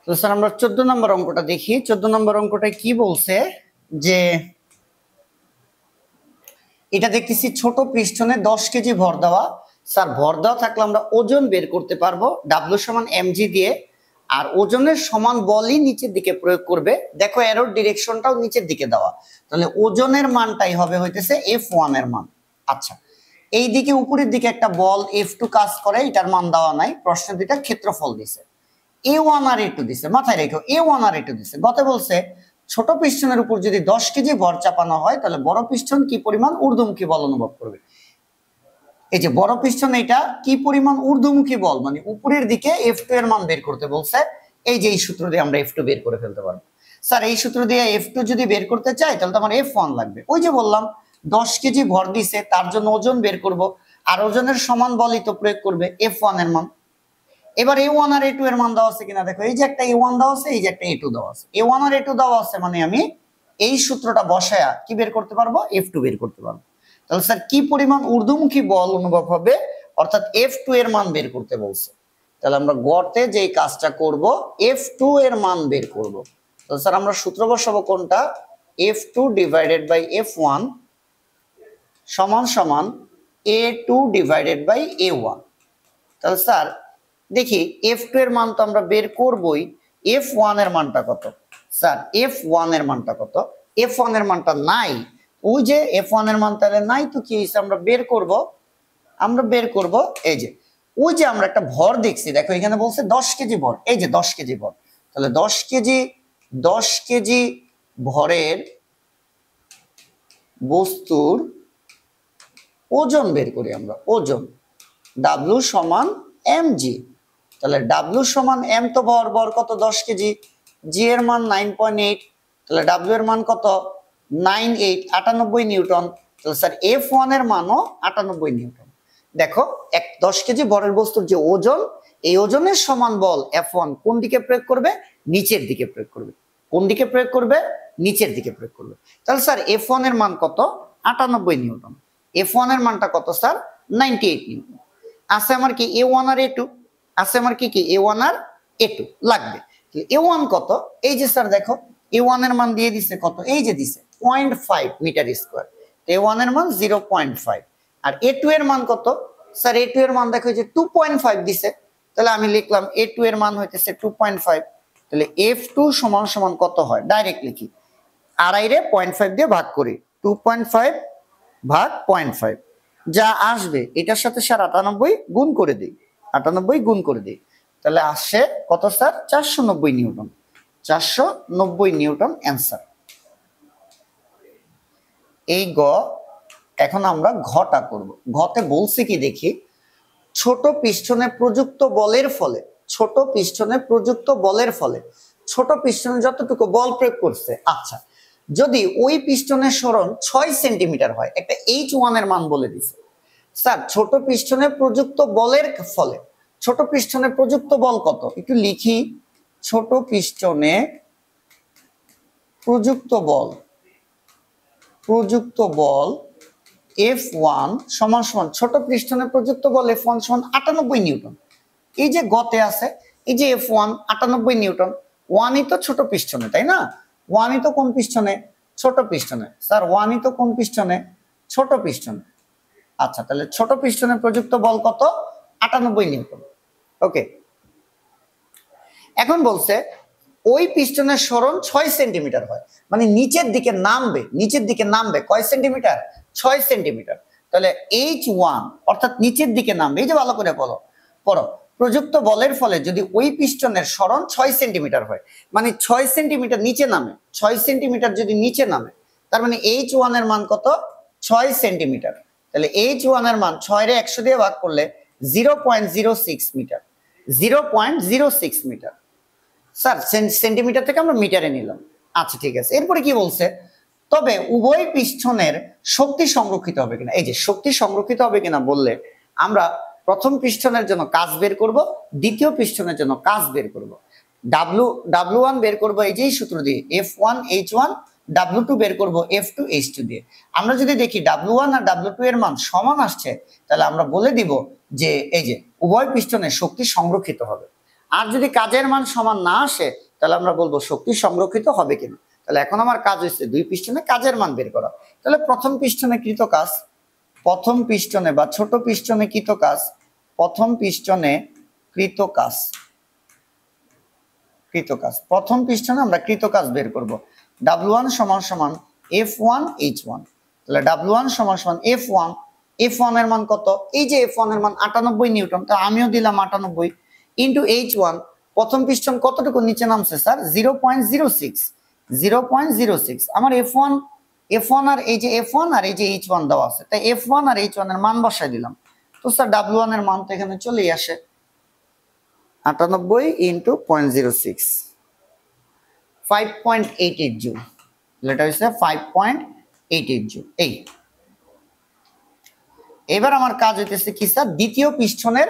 তো স্যার আমরা 14 নম্বর অঙ্কটা দেখি। 14 নম্বর অঙ্কটা কি বলছে যে এটা দেখতেছি ছোট পিস্টনে 10 কেজি ভর দেওয়া। স্যার ভর দেওয়া থাকলে আমরা ওজন বের করতে পারবো W সমান mg দিয়ে, আর ওজনের সমান বলই নিচের দিকে প্রয়োগ করবে। দেখো এরোর ডিরেকশনটাও নিচের দিকে দেওয়া, তাহলে ওজনের মানটাই হবে হইতেছে F1 এর মান। আচ্ছা, এই দিকে উপরের দিকে একটা বল F2 কাজ করে, এটার মান দেওয়া নাই, প্রশ্ন দুইটার ক্ষেত্রফল দিছে। A1 আর A2 দিছে, মাথায় রেখো A1 আর A2 দিছে। গতে বলছে ছোট পিস্টনের উপর যদি 10 কেজি ভর চাপানো হয় তাহলে বড় পিস্টন কি পরিমাণ ঊর্ধ্বমুখী বল অনুভব করবে। এই যে বড় পিস্টন এটা কি পরিমাণ ঊর্ধ্বমুখী বল, মানে উপরের দিকে F2 এর মান বের করতে বলছে। এই যে এই সূত্র দিয়ে আমরা F2 বের করে ফেলতে পারবো। স্যার এই সূত্র দিয়ে F2 যদি বের করতে চাই তাহলে তো আমার F1 লাগবে। ওই যে বললাম 10 কেজি ভর দিছে, তার জন্য ওজন বের করব, আর ওজনের সমান বলই তো প্রয়োগ করবে F1 এর মান। এবার A1 আর A2 এর মান দেওয়া আছে কিনা দেখো, এই যে একটা A1 দেওয়া আছে, এই যে একটা A2 দেওয়া আছে। A1 আর A2 দেওয়া আছে মানে আমি এই সূত্রটা বসায়া কি বের করতে পারবো, F2 বের করতে পারবো। তাহলে স্যার কি পরিমাণ ঊর্ধ্বমুখী বল অনুভব হবে, অর্থাৎ F2 এর মান বের করতে বলছে। তাহলে আমরা গতে যে কাজটা করব F2 এর মান বের করব। তাহলে স্যার আমরা সূত্র বসাবো কোনটা, F2 ডিভাইডেড বাই F1 সমান সমান A2 ডিভাইডেড বাই A1। তাহলে স্যার দেখি F2 এর মান তো আমরা বের করবই, F1 এর মানটা কত। স্যার F1 এর মানটা কত, F1 এর মানটা নাই। ওই যে F1 এর মান তাহলে নাই, তো কি হইছে, আমরা বের করব এই যে ওই যে আমরা একটা ভর দেখছি, দেখো এখানে বলছে 10 কেজি ভর, এই যে 10 কেজি ভর। তাহলে 10 কেজি ভরের বস্তুর ওজন বের করি আমরা, ওজন W সমান mg। তাহলে W সমান m তো ভর কত 10 কেজি, g এর মান 9.8, তাহলে W এর মান কত 98 নিউটন। তাহলে স্যার F1 এর মানও 98 নিউটন। দেখো 10 কেজি ভরের বস্তুর যে ওজন, এই ওজনের সমান বল F1 কোন দিকে প্রয়োগ করবে, নিচের দিকে প্রয়োগ করবে। কোন দিকে প্রয়োগ করবে, নিচের দিকে প্রয়োগ করবে। তাহলে স্যার F1 এর মান কত 98 নিউটন, F1 এর মানটা কত স্যার 98 নিউটন। আছে আমার কি A1 আর A2, আছে আমার কি A1 আর A2 লাগবে। A1 কত, এই যে স্যার দেখো A1 এর মান দিয়ে দিছে কত, এই যে দিছে 0.5 মিটার স্কয়ার। A1 এর মান 0.5, আর A2 এর মান কত স্যার, A2 এর মান দেখো যে 2.5 দিছে। তাহলে আমি লিখলাম A2 এর মান হইতেছে 2.5। তাহলে F2 সমান সমান কত হয়, ডাইরেক্ট লিখি, আড়াই রে 0.5 দিয়ে ভাগ করি, 2.5 ভাগ 0.5 যা আসবে এটার সাথে স্যার 98 গুণ করে দিই, 98 গুণ করে দিই, তাহলে আসে কত স্যার 490 নিউটন। 490 Newton answer. এই গ। এখন আমরা ঘটা করব। ঘতে বলছে কি দেখি, ছোট পিস্টনে প্রযুক্ত বলের ফলে, ছোট পিস্টনে প্রযুক্ত বলের ফলে ছোট পিস্টনে যতটুকু বল প্রয়োগ করছে। আচ্ছা, যদি ওই পিস্টনের সরণ 6 সেন্টিমিটার হয়, একটা H1 এর মান বলে দিছে। স্যার ছোট পিস্টনে প্রযুক্ত বলের ফলে, ছোট পিস্টনে প্রযুক্ত বল কত একটু লিখি, ছোট পিস্টনে প্রযুক্ত বল F1 সমান সমান, ছোট পিস্টনে প্রযুক্ত বল F1 সমান 98 নিউটন। এই যে গতে আছে, এই যে F1 98 নিউটন, 1ই তো ছোট পিস্টনে, তাই না, 1ই তো কোন পিস্টনে, ছোট পিস্টনে। স্যার 1ই তো কোন পিস্টনে, ছোট পিস্টনে। আচ্ছা, তাহলে ছোট পিস্টনে প্রযুক্ত বল কত 98 নিউটন। ওকে, এখন বলছে ওই পিস্টনের সরণ 6 সেন্টিমিটার হয়, মানে নিচের দিকে নামবে কয় সেন্টিমিটার, 6 সেন্টিমিটার। তাহলে H1 অর্থাৎ নিচের দিকে নামবে, এই যে ভালো করে পড়ো, প্রযুক্ত বলের ফলে যদি ওই পিস্টনের সরণ 6 সেন্টিমিটার হয়, মানে 6 সেন্টিমিটার নিচে নামে, 6 সেন্টিমিটার যদি নিচে নামে, তার মানে H1 এর মান কত 6 সেন্টিমিটার। তাহলে H1 এর মান 6 রে 100 দিয়ে ভাগ করলে 0.06 মিটার, 0.06 মিটার। স্যার সেন্টিমিটার থেকে আমরা মিটারে নিলাম। আচ্ছা ঠিক আছে, এরপরে কি বলছে, তবে উভয় পিস্টনের শক্তি সংরক্ষিত হবে কিনা। এই যে শক্তি সংরক্ষিত হবে কিনা বললে আমরা প্রথম পিস্টনের জন্য কাজ বের করব, দ্বিতীয় পিস্টনের জন্য কাজ বের করব। W1 বের করব এই যে সূত্র দিয়ে, F1 H1, W2 বের করব F2 H2 দিয়ে। আমরা যদি দেখি W1 আর W2 এর মান সমান আসছে, তাহলে আমরা বলে দিব যে এই যে উভয় পিস্টনের শক্তি সংরক্ষিত হবে। আর যদি কাজের মান সমান না আসে তাহলে আমরা বলবো শক্তি সংরক্ষিত হবে কিনা। তাহলে এখন আমার কাজ হচ্ছে দুই পিস্টনে কাজের মান বের করা। তাহলে প্রথম পিস্টনে কৃত কাজ, প্রথম পিস্টনে বা ছোট পিস্টনে কৃত কাজ, প্রথম পিস্টনে কৃত কাজ, কৃত কাজ প্রথম পিস্টনে আমরা কৃত কাজ বের করব। W1 সমান সমান F1 H1। তাহলে W1 সমান সমান F1, F1 এর মান কত? এই যে F1 এর মান 98 নিউটন, তো আমিও দিলাম 98 ইনটু H1। প্রথম পিস্টন কতটুকু নিচে নামছে স্যার? 0.06, 0.06। আমার F1 আর এই যে F1 আর এই যে H1 দেওয়া আছে, তাই F1 আর H1 এর মান বসাই দিলাম। তো স্যার W1 এর মান তো এখানে চলেই আসে, 98 ইন্টু 0.06, 5.88 জুল। এটা হচ্ছে 5.88 জুল। এই এবার আমার কাজ হইতেছে কি স্যার? দ্বিতীয় পিস্টনের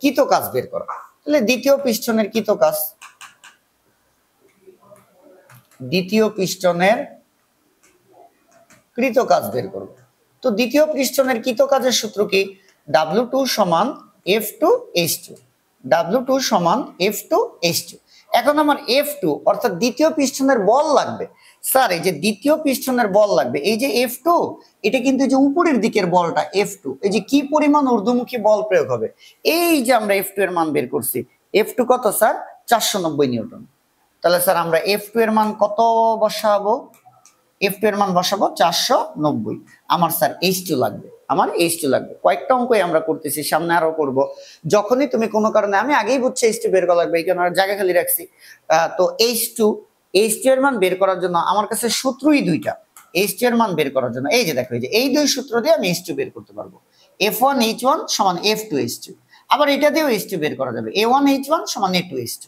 কৃত কাজ বের করা। তাহলে দ্বিতীয় পিস্টনের কৃত কাজ, দ্বিতীয় পিস্টনের কৃত কাজ বের করব। তো দ্বিতীয় পিস্টনের কৃত কাজের সূত্র কি? W2 সমান F2 H2, W2 সমান F2 H2। এখন আমার F2 অর্থাৎ দ্বিতীয় পিস্টনের বল লাগবে। স্যার এই যে দ্বিতীয় পিস্টনের বল লাগবে, এই যে F2, এটা কিন্তু যে উপরের দিকের বলটা F2, এই যে কি পরিমাণ ঊর্ধ্বমুখী বল প্রয়োগ হবে, এই যে আমরা F2 এর মান বের করছি। F2 কত স্যার? 490 নিউটন। তাহলে স্যার আমরা F2 এর মান কত বসাবো? F2 এর মান বসাবো 490। আমার স্যার H2 লাগবে, আমার H2 লাগবে। কয়েকটা অঙ্কই আমরা করতেছি, সামনে আরো করব। যখনই তুমি কোনো কারণে, আমি আগেই বুঝছি H2 বের করা লাগবে, এই কারণে জায়গা খালি রাখছি। তো H2 এর মান বের করার জন্য আমার কাছে সূত্রই দুইটা। H2 এর মান বের করার জন্য এই যে দেখো, এই যে এই দুই সূত্র দিয়ে আমি H2 বের করতে পারবো। F1 H1 সমান F2 H2। আবার এটা দিয়েও H2 বের করা যাবে, A1 H1 সমান A2 H2।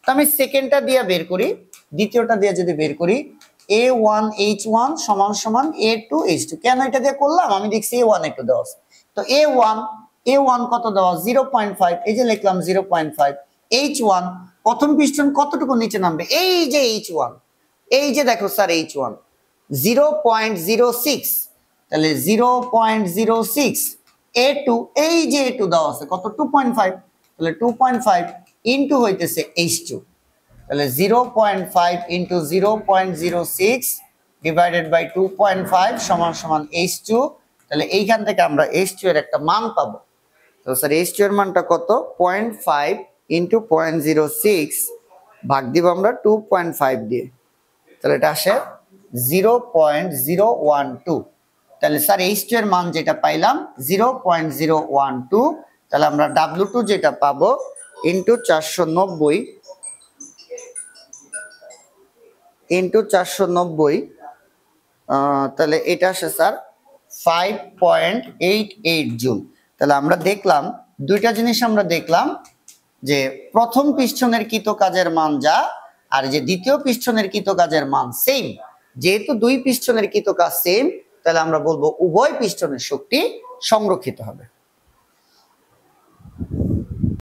তো আমি সেকেন্ডটা দিয়ে বের করি, দ্বিতীয়টা দিয়ে যদি বের করি, A1 H1 সমান সমান A2 H2। কেন এটা দিয়ে করলাম? আমি দেখছি A1 একটু দেওয়া আছে, তো A1 কত দেওয়া? 0.5, এই যে লিখলাম 0.5। H1 প্রথম পিস্টন কতটুকু নিচে নামবে? এই যে H1, এই যে দেখো স্যার H1 0.06, তাহলে 0.06। A2, এই যে A2 দেওয়া আছে কত? 2.5, তাহলে 2.5 ইনটু হইতেছে H2। তাহলে 0.5 ইন্টু 0.06 ডিভাইডেড বাই 2.5 সমান সমান H2। তাহলে এইখান থেকে আমরা H2 এর একটা মান পাবো। তো স্যার H2 এর মানটা কত? 0.5 ইন্টু 0.06 ভাগ দিব আমরা 2.5 দিয়ে, তাহলে এটা আসে 0.012। তাহলে স্যার H2 এর মান যেটা পাইলাম 0.012। তাহলে আমরা W2 যেটা পাবো ইন্টু 490 ইন্টু 490, তাহলে এটা আসে স্যার 5.88 জুল। তাহলে আমরা দেখলাম দুইটা জিনিস, আমরা দেখলাম যে প্রথম পিস্টনের কৃত কাজের মান যা, আর যে দ্বিতীয় পিস্টনের কৃত কাজের মান সেম। যেহেতু দুই পিস্টনের কৃত কাজ সেম, তাহলে আমরা বলবো উভয় পিস্টনের শক্তি সংরক্ষিত হবে।